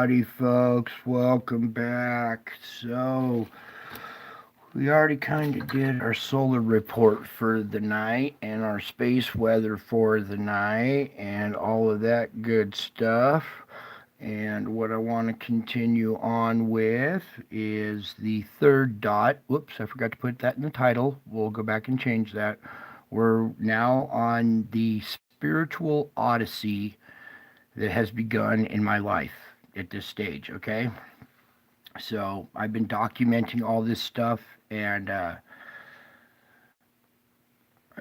Howdy, folks. Welcome back. So, we already kind of did our solar report for the night and our space weather for the night and all of that good stuff. And what I want to continue on with is the third dot. Whoops, I forgot to put that in the title. We'll go back and change that. We're now on the spiritual odyssey that has begun in my life at this stage, okay? So I've been documenting all this stuff and I've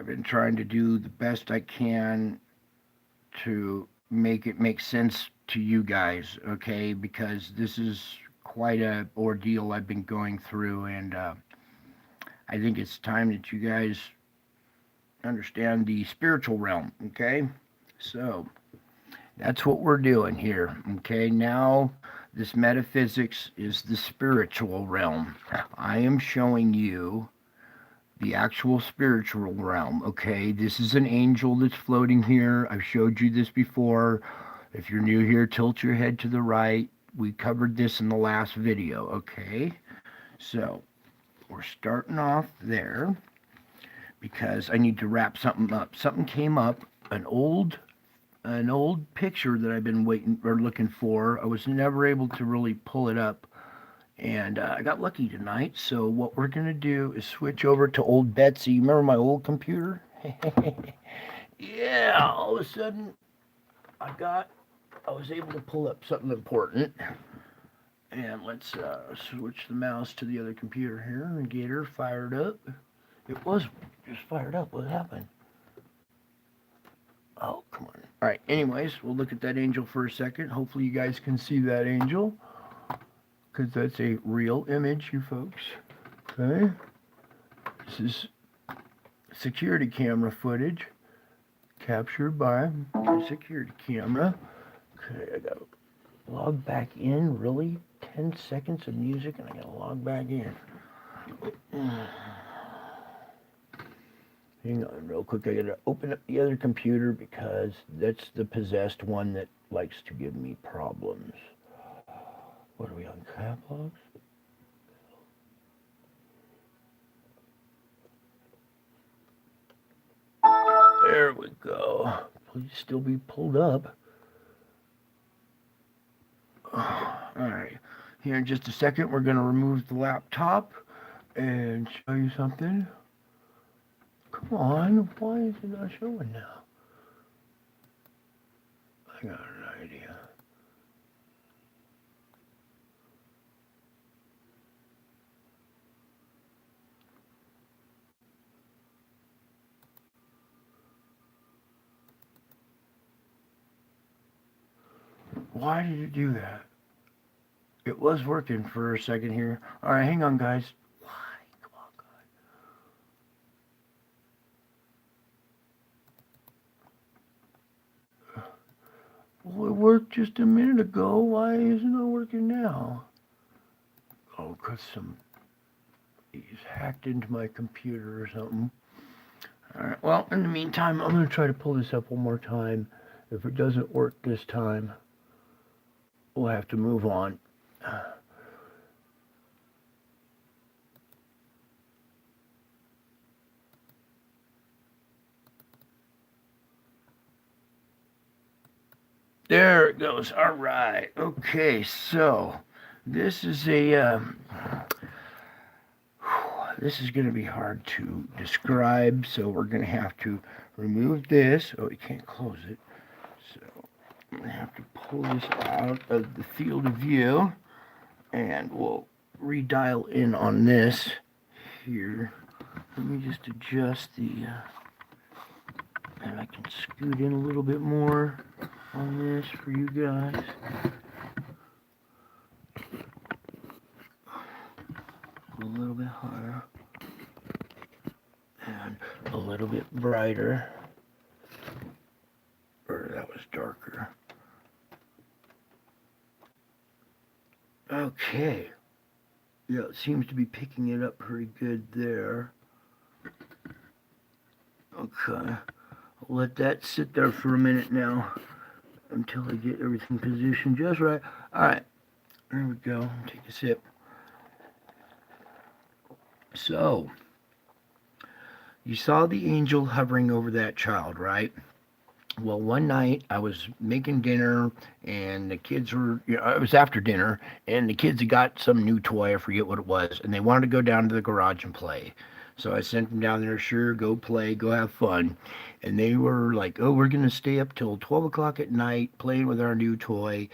been trying to do the best I can to make it make sense to you guys, okay? Because this is quite a ordeal I've been going through, and I think it's time that you guys understand the spiritual realm, okay? So that's what we're doing here, okay? Now, this metaphysics is the spiritual realm. I am showing you the actual spiritual realm, okay? This is an angel that's floating here. I've showed you this before. If you're new here, tilt your head to the right. We covered this in the last video, okay? So, we're starting off there because I need to wrap something up. Something came up, an old picture that I've been waiting or looking for. I was never able to really pull it up, and I got lucky tonight. So what we're gonna do is switch over to old Betsy. Remember my old computer? Yeah. All of a sudden, I was able to pull up something important. And let's switch the mouse to the other computer here and get her fired up. It was just fired up. What happened? Oh, come on. All right, anyways, we'll look at that angel for a second. Hopefully you guys can see that angel, because that's a real image, you folks. Okay? This is security camera footage captured by a security camera. Okay, I got to log back in. Really? 10 seconds of music and I got to log back in. Hang on real quick. I gotta open up the other computer because that's the possessed one that likes to give me problems. What are we on? Catalogs? There we go. Please still be pulled up. Alright. Here in just a second, we're gonna remove the laptop and show you something. Come on, why is it not showing now? I got an idea. Why did it do that? It was working for a second here. Alright, hang on, guys. Why? Come on, God. Well, it worked just a minute ago. Why isn't it working now? Oh, because he's hacked into my computer or something. Alright, well, in the meantime, I'm going to try to pull this up one more time. If it doesn't work this time, we'll have to move on. There it goes. All right. Okay, so this is this is going to be hard to describe, so we're going to have to remove this. Oh, you can't close it. So I'm going to have to pull this out of the field of view, and we'll redial in on this here. Let me just adjust the, and I can scoot in a little bit more on this for you guys. A little bit higher and a little bit brighter, or that was darker. Okay, yeah, it seems to be picking it up pretty good there. Okay, I'll let that sit there for a minute now until I get everything positioned just right. All right, There we go. Take a sip. So, you saw the angel hovering over that child, right? Well, one night I was making dinner, and the kids were, it was after dinner, and the kids had got some new toy, I forget what it was, and they wanted to go down to the garage and play. So I sent them down there, sure, go play, go have fun. And they were like, oh, we're going to stay up till 12 o'clock at night playing with our new toy.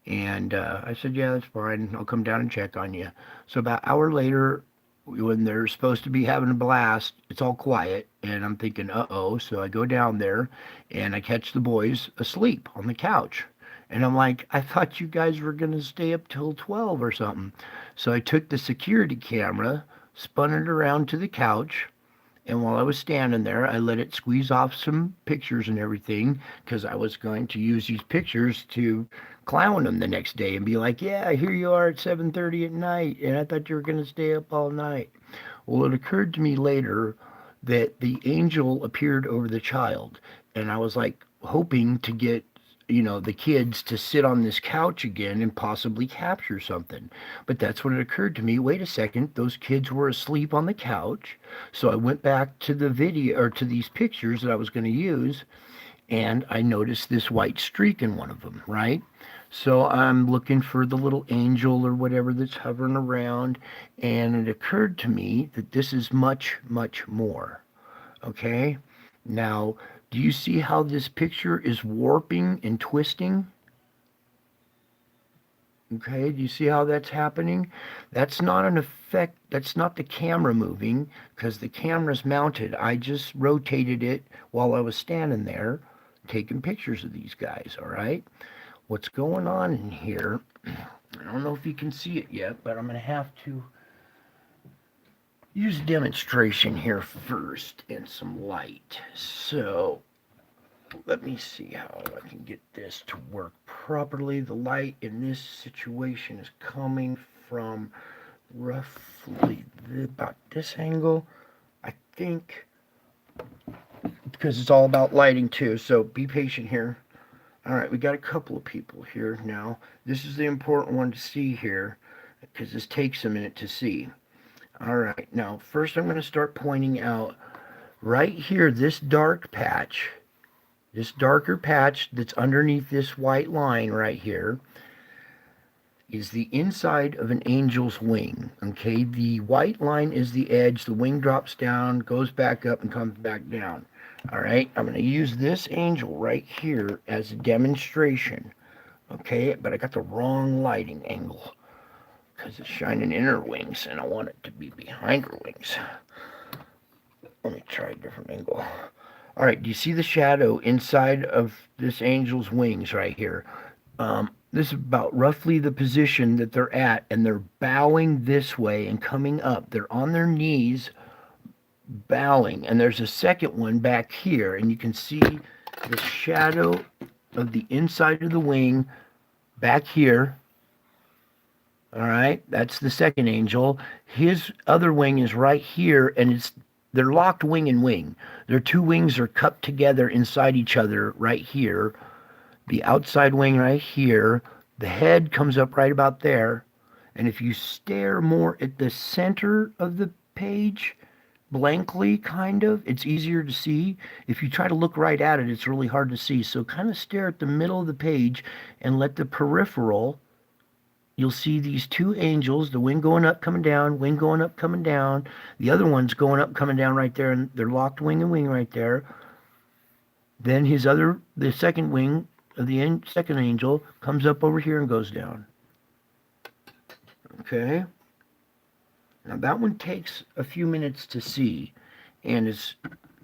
And I said, yeah, that's fine. I'll come down and check on you. So about an hour later, when they're supposed to be having a blast, it's all quiet. And I'm thinking, uh-oh. So I go down there and I catch the boys asleep on the couch. And I'm like, I thought you guys were going to stay up till 12 or something. So I took the security camera, spun it around to the couch, and while I was standing there, I let it squeeze off some pictures and everything because I was going to use these pictures to clown them the next day and be like, "Yeah, here you are at 7:30 at night, and I thought you were going to stay up all night." Well, it occurred to me later that the angel appeared over the child, and I was like hoping to get the kids to sit on this couch again and possibly capture something. But that's when it occurred to me, wait a second, those kids were asleep on the couch. So I went back to the video or to these pictures that I was going to use, and I noticed this white streak in one of them, right? So I'm looking for the little angel or whatever that's hovering around, and it occurred to me that this is much, much more. Okay? Now, do you see how this picture is warping and twisting? Okay, do you see how that's happening? That's not an effect, that's not the camera moving because the camera's mounted. I just rotated it while I was standing there taking pictures of these guys, all right? What's going on in here? I don't know if you can see it yet, but I'm going to have to use a demonstration here first and some light. So let me see how I can get this to work properly. The light in this situation is coming from roughly about this angle, I think, because it's all about lighting too, so be patient here. All right, we got a couple of people here now. This is the important one to see here because this takes a minute to see. All right, now first I'm going to start pointing out right here, this dark patch, this darker patch that's underneath this white line right here is the inside of an angel's wing. Okay, the white line is the edge, the wing drops down, goes back up and comes back down. All right, I'm going to use this angel right here as a demonstration. Okay, but I got the wrong lighting angle because it's shining in her wings and I want it to be behind her wings. Let me try a different angle. All right, do you see the shadow inside of this angel's wings right here? This is about roughly the position that they're at, and they're bowing this way and coming up. They're on their knees bowing, and there's a second one back here, and you can see the shadow of the inside of the wing back here. All right, that's the second angel. His other wing is right here, and they're locked wing and wing. Their two wings are cupped together inside each other right here. The outside wing right here. The head comes up right about there. And if you stare more at the center of the page, blankly, kind of, it's easier to see. If you try to look right at it, it's really hard to see. So kind of stare at the middle of the page and let the peripheral, you'll see these two angels, the wing going up, coming down, wing going up, coming down. The other one's going up, coming down right there, and they're locked wing and wing right there. Then the second wing of the second angel comes up over here and goes down. Okay. Now that one takes a few minutes to see, and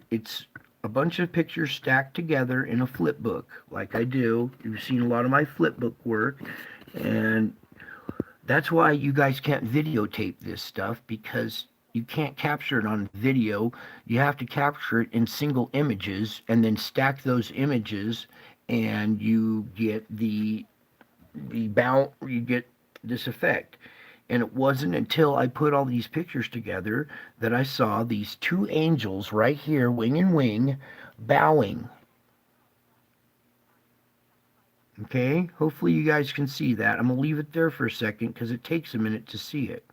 it's a bunch of pictures stacked together in a flip book, like I do. You've seen a lot of my flip book work, and that's why you guys can't videotape this stuff, because you can't capture it on video. You have to capture it in single images and then stack those images, and you get you get this effect. And it wasn't until I put all these pictures together that I saw these two angels right here, wing and wing, bowing. Okay, hopefully you guys can see that. I'm going to leave it there for a second because it takes a minute to see it.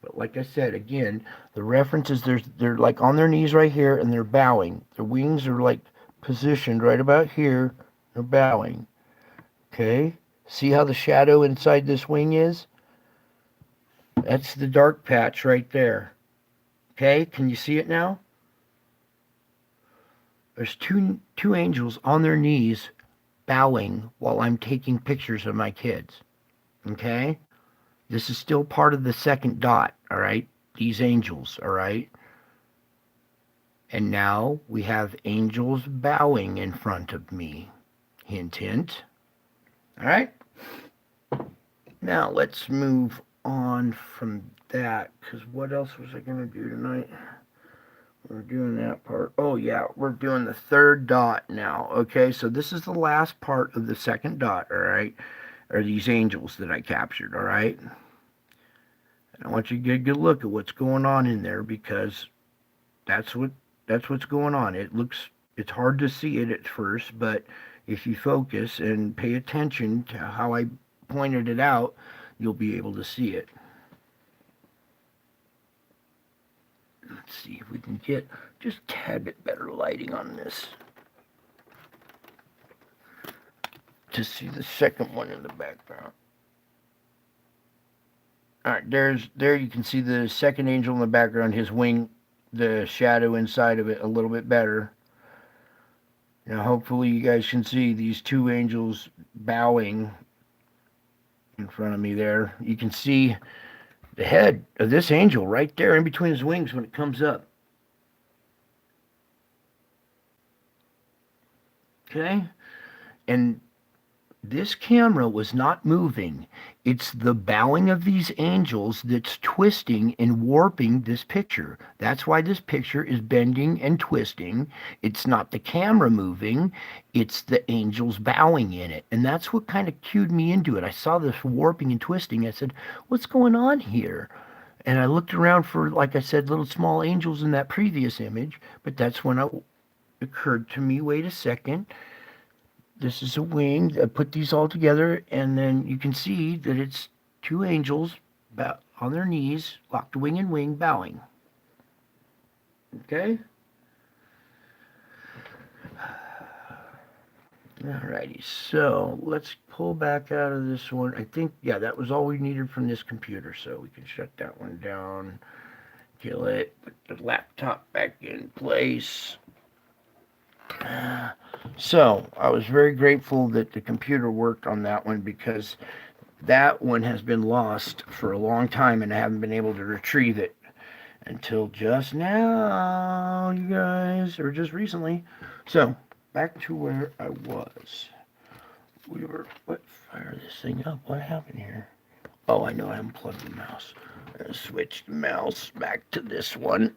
But like I said, again, the references, they're like on their knees right here and they're bowing. Their wings are like positioned right about here. They're bowing. Okay, see how the shadow inside this wing is? That's the dark patch right there. Okay, can you see it now? There's two angels on their knees bowing while I'm taking pictures of my kids. Okay? This is still part of the second dot, all right? These angels, all right? And now we have angels bowing in front of me. Hint, hint. All right? Now let's move on from that, because what else was I going to do tonight? We're doing that part. Oh, yeah, we're doing the third dot now. Okay, so this is the last part of the second dot, all right? Are these angels that I captured, all right? And I want you to get a good look at what's going on in there because that's what's going on. It's hard to see it at first, but if you focus and pay attention to how I pointed it out, you'll be able to see it. Let's see if we can get just a tad bit better lighting on this to see the second one in the background. All right, there you can see the second angel in the background, his wing, the shadow inside of it a little bit better. Now hopefully you guys can see these two angels bowing in front of me there. You can see the head of this angel right there in between his wings when it comes up. Okay? And this camera was not moving. It's the bowing of these angels that's twisting and warping this picture. That's why this picture is bending and twisting. It's not the camera moving, it's the angels bowing in it. And that's what kind of cued me into it. I saw this warping and twisting. I said, what's going on here? And I looked around for, like I said, little small angels in that previous image, but that's when it occurred to me, wait a second, this is a wing. I put these all together, and then you can see that it's two angels on their knees, locked wing and wing, bowing. Okay? Alrighty, so let's pull back out of this one. I think, yeah, that was all we needed from this computer, so we can shut that one down, kill it, put the laptop back in place. So I was very grateful that the computer worked on that one because that one has been lost for a long time and I haven't been able to retrieve it until just now, you guys, or just recently. So back to where I was. What, fire this thing up? What happened here? Oh, I know I unplugged the mouse. I'm going to switch the mouse back to this one.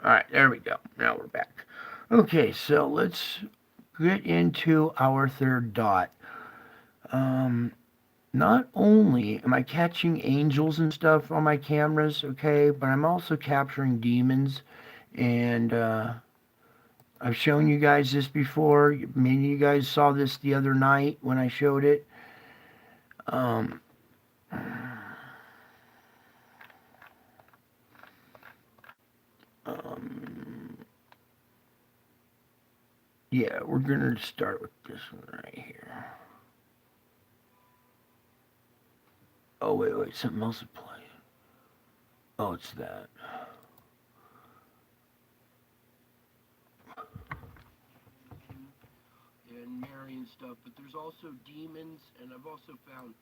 Alright, there we go. Now we're back. Okay, so let's get into our third dot. Not only am I catching angels and stuff on my cameras, okay, but I'm also capturing demons. And I've shown you guys this before. Many of you guys saw this the other night when I showed it. Yeah, we're going to start with this one right here. Oh, wait, something else is playing. Oh, it's that. And Mary and stuff, but there's also demons, and I've also found...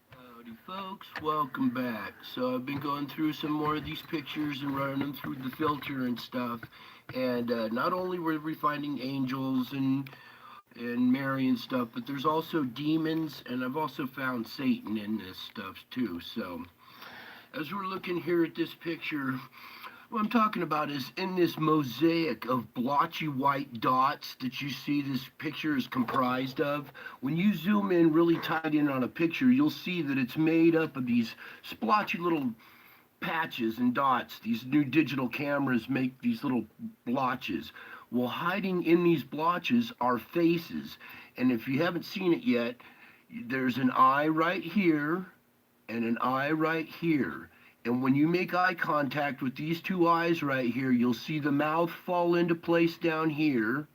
Howdy folks, welcome back. So I've been going through some more of these pictures and running them through the filter and stuff, and not only were we finding angels and Mary and stuff, but there's also demons, and I've also found Satan in this stuff too. So as we're looking here at this picture, what I'm talking about is in this mosaic of blotchy white dots that you see this picture is comprised of. When you zoom in really tight in on a picture, you'll see that it's made up of these splotchy little patches and dots. These new digital cameras make these little blotches. Well, hiding in these blotches are faces. And if you haven't seen it yet, there's an eye right here and an eye right here. And when you make eye contact with these two eyes right here, you'll see the mouth fall into place down here.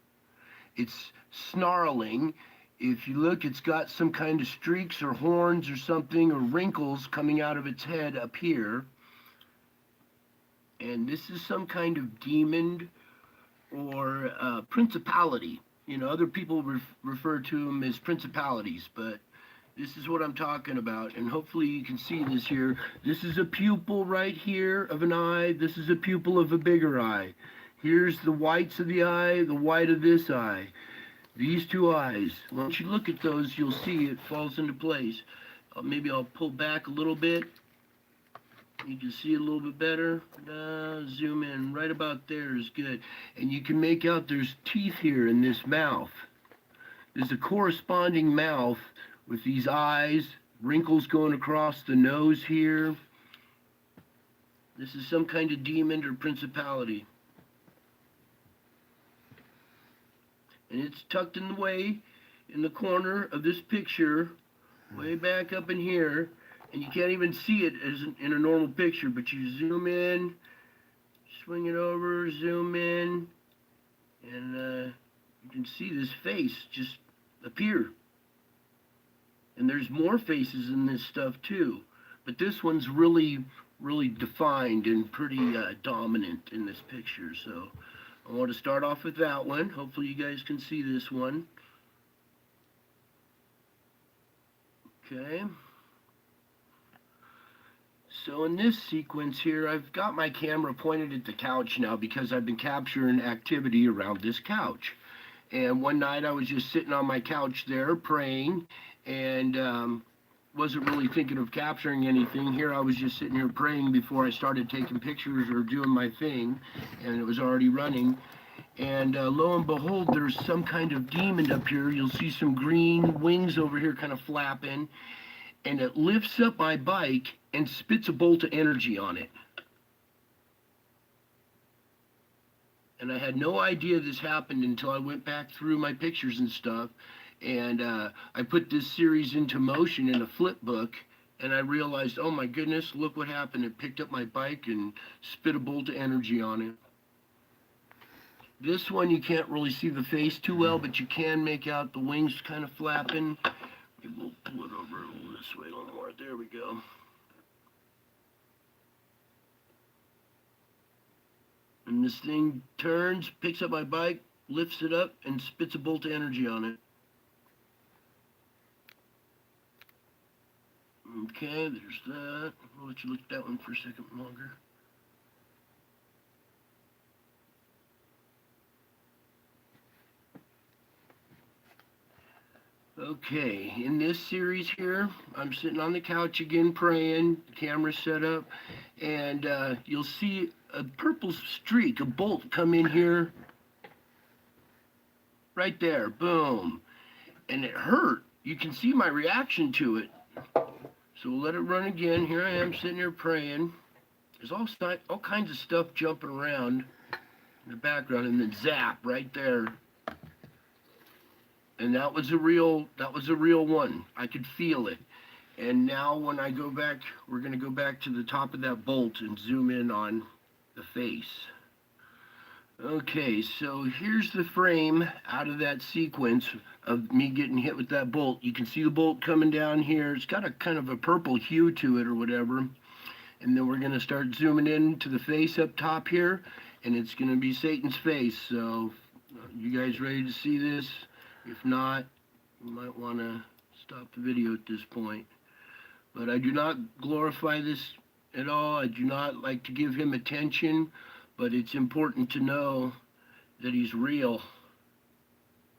It's snarling. If you look, it's got some kind of streaks or horns or something or wrinkles coming out of its head up here. And this is some kind of demon or principality. You know, other people refer to them as principalities, but this is what I'm talking about. And hopefully you can see this here. This is a pupil right here of an eye. This is a pupil of a bigger eye. Here's the whites of the eye, the white of this eye. These two eyes. Once you look at those, you'll see it falls into place. Maybe I'll pull back a little bit. You can see it a little bit better. Zoom in. Right about there is good. And you can make out there's teeth here in this mouth. There's a corresponding mouth with these eyes, wrinkles going across the nose here. This is some kind of demon or principality. And it's tucked in the way in the corner of this picture, way back up in here. And you can't even see it as in a normal picture, but you zoom in, swing it over, zoom in, and you can see this face just appear. And there's more faces in this stuff too, but this one's really, really defined and pretty dominant in this picture. So I want to start off with that one. Hopefully you guys can see this one. Okay. So in this sequence here, I've got my camera pointed at the couch now because I've been capturing activity around this couch. And one night I was just sitting on my couch there praying and wasn't really thinking of capturing anything. Here I was just sitting here praying before I started taking pictures or doing my thing, and it was already running. And lo and behold, there's some kind of demon up here. You'll see some green wings over here kind of flapping, and it lifts up my bike and spits a bolt of energy on it. And I had no idea this happened until I went back through my pictures and stuff, and I put this series into motion in a flip book, and I realized, oh my goodness, look what happened. It picked up my bike and spit a bolt of energy on it. This one you can't really see the face too well, but you can make out the wings kind of flapping. Maybe we'll pull it over a little this way a little more. There we go. And this thing turns, picks up my bike, lifts it up, and spits a bolt of energy on it. Okay, there's that. I'll let you look at that one for a second longer. Okay, in this series here, I'm sitting on the couch again praying, the camera's set up, and you'll see a purple streak, a bolt come in here, right there, boom, and it hurt. You can see my reaction to it. So we'll let it run again. Here I am sitting here praying. There's all kinds of stuff jumping around in the background, and then zap right there. And that was a real one. I could feel it. And now when I go back, we're going to go back to the top of that bolt and zoom in on the face. Okay, so here's the frame out of that sequence of me getting hit with that bolt. You can see the bolt coming down here. It's got a kind of a purple hue to it or whatever. And then we're going to start zooming in to the face up top here, and it's going to be Satan's face. So you guys ready to see this? If not, you might want to stop the video at this point. But I do not glorify this at all. I do not like to give him attention, but it's important to know that he's real,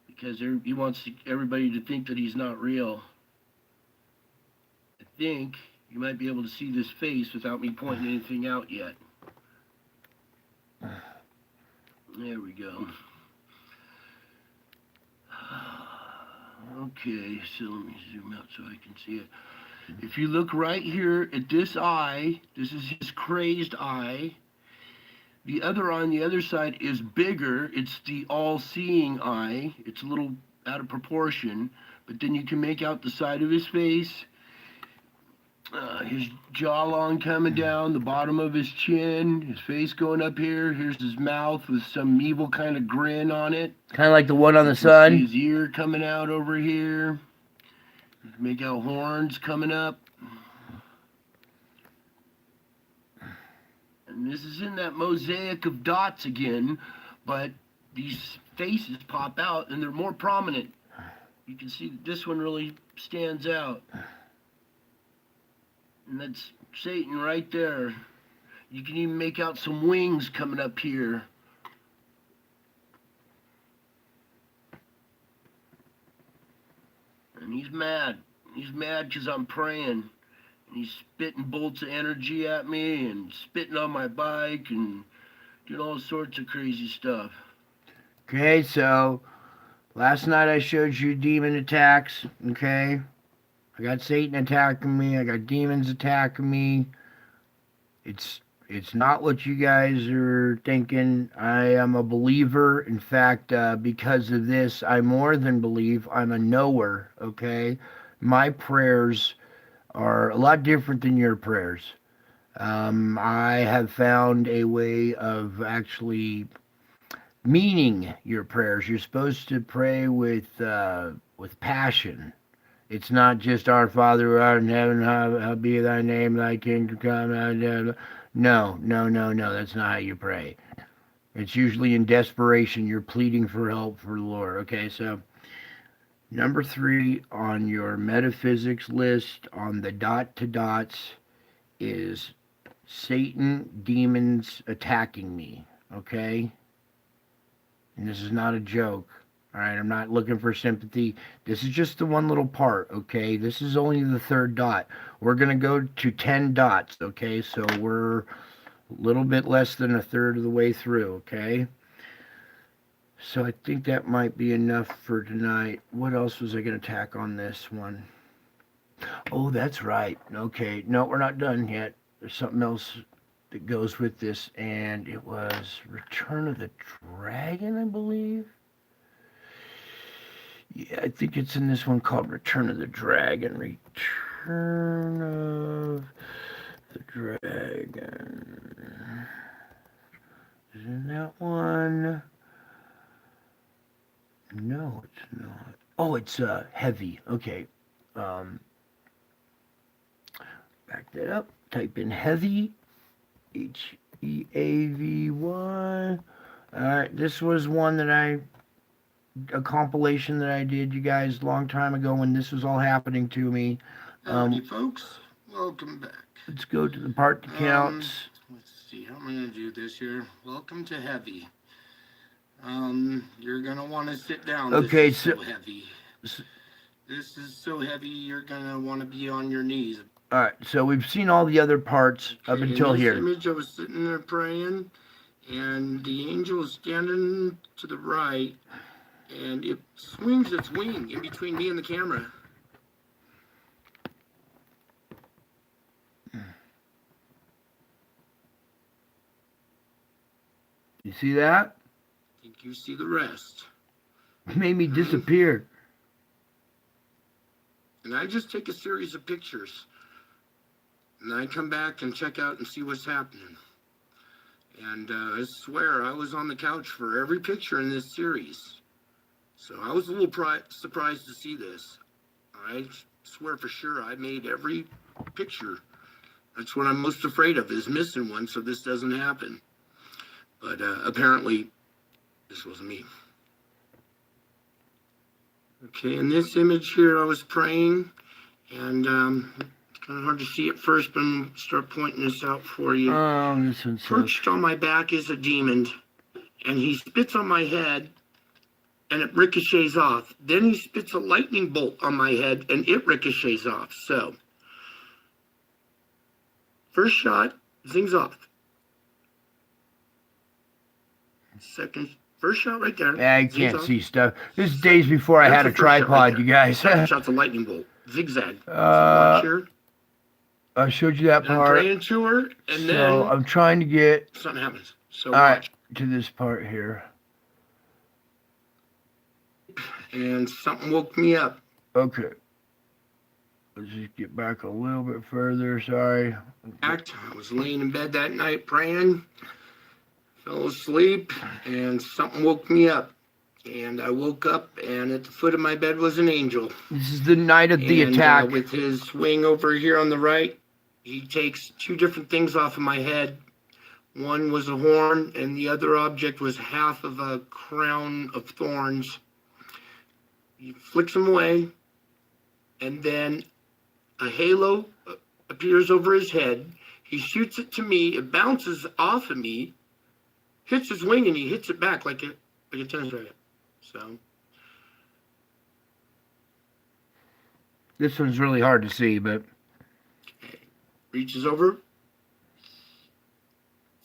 because he wants everybody to think that he's not real. I think you might be able to see this face without me pointing anything out yet. There we go. Okay, so let me zoom out so I can see it. If you look right here at this eye, this is his crazed eye. The other eye on the other side is bigger. It's the all-seeing eye. It's a little out of proportion, but then you can make out the side of his face, his jawline coming down, the bottom of his chin, his face going up here. Here's his mouth with some evil kind of grin on it. Kind of like the one on the You can sun. see his ear coming out over here. You can make out horns coming up. And this is in that mosaic of dots again, but these faces pop out and they're more prominent. You can see that this one really stands out. And that's Satan right there. You can even make out some wings coming up here. And he's mad. He's mad because I'm praying. He's spitting bolts of energy at me and spitting on my bike and doing all sorts of crazy stuff. Okay, so last night I showed you demon attacks, okay? I got Satan attacking me. I got demons attacking me. It's not what you guys are thinking. I am a believer. In fact, because of this, I more than believe. I'm a knower, okay? My prayers are a lot different than your prayers. I have found a way of actually meaning your prayers. You're supposed to pray with passion. It's not just Our Father who art in heaven, hallowed be thy name, thy kingdom come. No, that's not how you pray. It's usually in desperation. You're pleading for help for the Lord. Okay, so number 3 on your metaphysics list on the dot to dots is Satan, demons attacking me, okay? And this is not a joke, all right? I'm not looking for sympathy. This is just the one little part, okay? This is only the 3rd dot. We're going to go to 10 dots, okay? So we're a little bit less than a third of the way through, okay? So I think that might be enough for tonight. What else was I going to tack on this one? Oh, that's right. Okay. No, we're not done yet. There's something else that goes with this, and it was Return of the Dragon, I believe. Yeah, I think it's in this one called Return of the Dragon. Return of the Dragon. Is in that one? No, it's not. Oh, it's heavy. Okay. Back that up. Type in heavy. Heavy. Alright, this was one that a compilation that I did, you guys, a long time ago when this was all happening to me. Howdy, folks. Welcome back. Let's go to the part that counts. Let's see, how am I going to do this here? Welcome to heavy. You're going to want to sit down. Okay, this is so heavy. This is so heavy, you're going to want to be on your knees. Alright, so we've seen all the other parts up until here. In this image, I was sitting there praying, and the angel is standing to the right, and it swings its wing in between me and the camera. You see that? I think you see the rest. It made me disappear. And I just take a series of pictures. And I come back and check out and see what's happening. And I swear I was on the couch for every picture in this series. So I was a little surprised to see this. I swear for sure I made every picture. That's what I'm most afraid of, is missing one so this doesn't happen. But apparently this wasn't me. Okay, in this image here I was praying, and it's kind of hard to see at first, but I'm going to start pointing this out for you. Oh, this one's Perched on my back is a demon, and he spits on my head, and it ricochets off. Then he spits a lightning bolt on my head, and it ricochets off. So, first shot, zings off. First shot right there. Yeah, I can't see stuff. This is days before I had a tripod, you guys. Second shot's a lightning bolt. Zigzag. So watch here. I showed you that And I'm part. praying to her, and So then I'm trying to get something happens. So all right watch. to this part here. And something woke me up. Okay. Let's just get back a little bit further. Sorry. I was laying in bed that night praying, fell asleep, and something woke me up. And I woke up, and at the foot of my bed was an angel. This is the night of the And attack. with his wing over here on the right, he takes two different things off of my head. One was a horn, and the other object was half of a crown of thorns. He flicks them away, and then a halo appears over his head. He shoots it to me. It bounces off of me, hits his wing, and he hits it back like a tennis racket. So This one's really hard to see, but reaches over,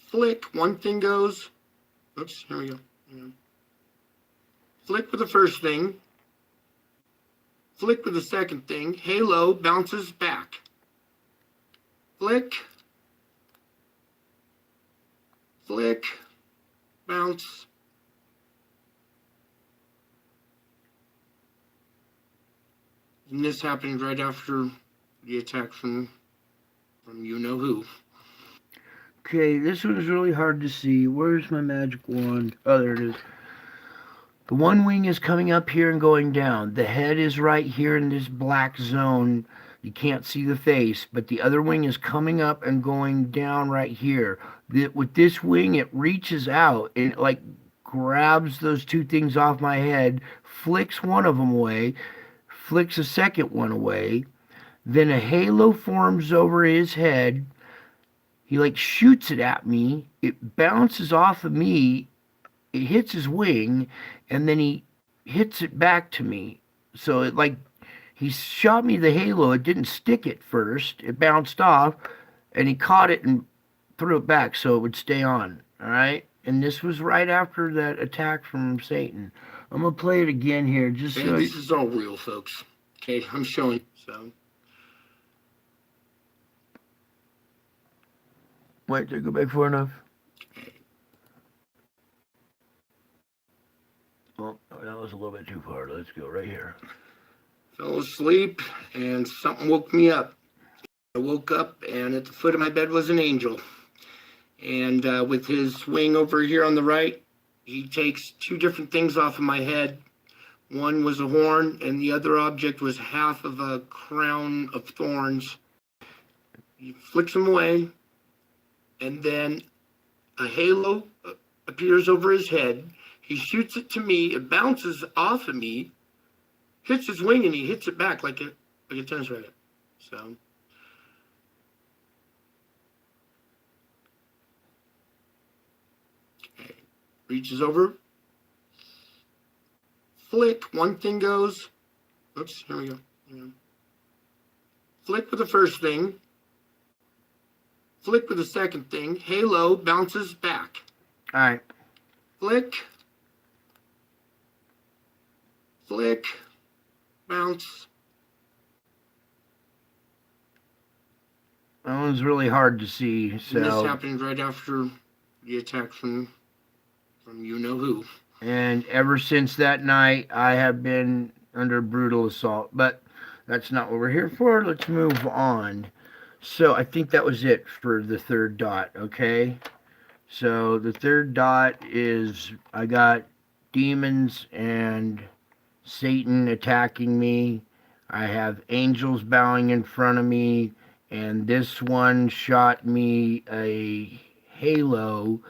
flick. One thing goes. Oops, here we go. Flick with the first thing. Flick with the second thing. Halo bounces back. Flick. Flick. Bounce. And this happened right after the attack from you know who. okay, this one's really hard to see. Where's my magic wand? Oh, there it is. The one wing is coming up here and going down. The head is right here in this black zone. You can't see the face, but the other wing is coming up and going down right here. With this wing, it reaches out and it like grabs those two things off my head, flicks one of them away, flicks a second one away. Then a halo forms over his head. He like shoots it at me. It bounces off of me. It hits his wing, and then he hits it back to me. So it like he shot me the halo. It didn't stick at first. It bounced off, and he caught it and threw it back so it would stay on. All right. And this was right after that attack from Satan. I'm gonna play it again here, just so. This is all real, folks. Okay, I'm showing. So. Wait, did I go back far enough? Well, that was a little bit too far. Let's go right here. Fell asleep, and something woke me up. I woke up, and at the foot of my bed was an angel. And with his wing over here on the right, he takes two different things off of my head. One was a horn, and the other object was half of a crown of thorns. He flicks them away, and then a halo appears over his head. He shoots it to me. It bounces off of me, hits his wing, and he hits it back like a tennis racket. So. Okay. Reaches over. Flick. One thing goes. Oops, here we go. Flick with the first thing. Flick with the second thing. Halo bounces back. All right. Flick. Flick. Bounce. That one's really hard to see. So. And this happened right after the attack from you know who. And ever since that night, I have been under brutal assault. But that's not what we're here for. Let's move on. So I think that was it for the third dot, okay? So the third dot is I got demons and Satan attacking me. I have angels bowing in front of me. And this one shot me a halo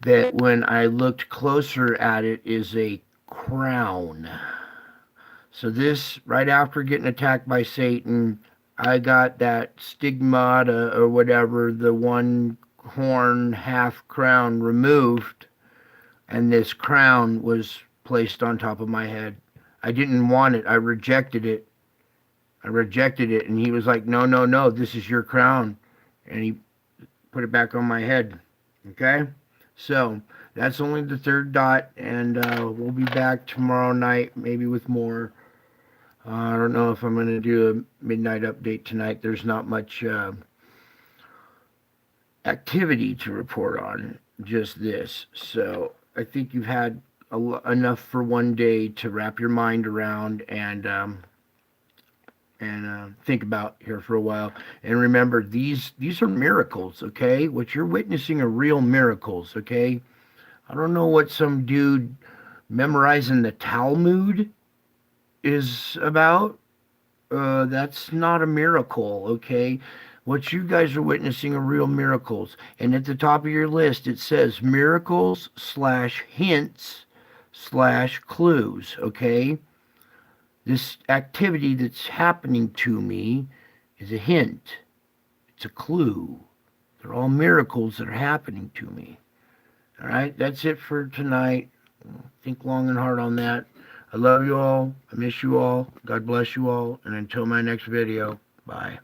that when I looked closer at it is a crown. So this, right after getting attacked by Satan, I got that stigmata or whatever, the one horn half crown removed, and this crown was placed on top of my head. I didn't want it. I rejected it. And he was like, no, no, no, this is your crown. And he put it back on my head. Okay? So that's only the third dot, and we'll be back tomorrow night, maybe with more. I don't know if I'm going to do a midnight update tonight. There's not much activity to report on, just this. So I think you've had enough for one day to wrap your mind around and think about here for a while. And remember, these are miracles, okay? What you're witnessing are real miracles, okay? I don't know what some dude memorizing the Talmud is about. That's not a miracle, okay? What you guys are witnessing are real miracles. And at the top of your list, it says miracles slash hints slash clues, okay? This activity that's happening to me is a hint, it's a clue. They're all miracles that are happening to me. All right, that's it for tonight. Think long and hard on that. I love you all. I miss you all. God bless you all. And until my next video, bye.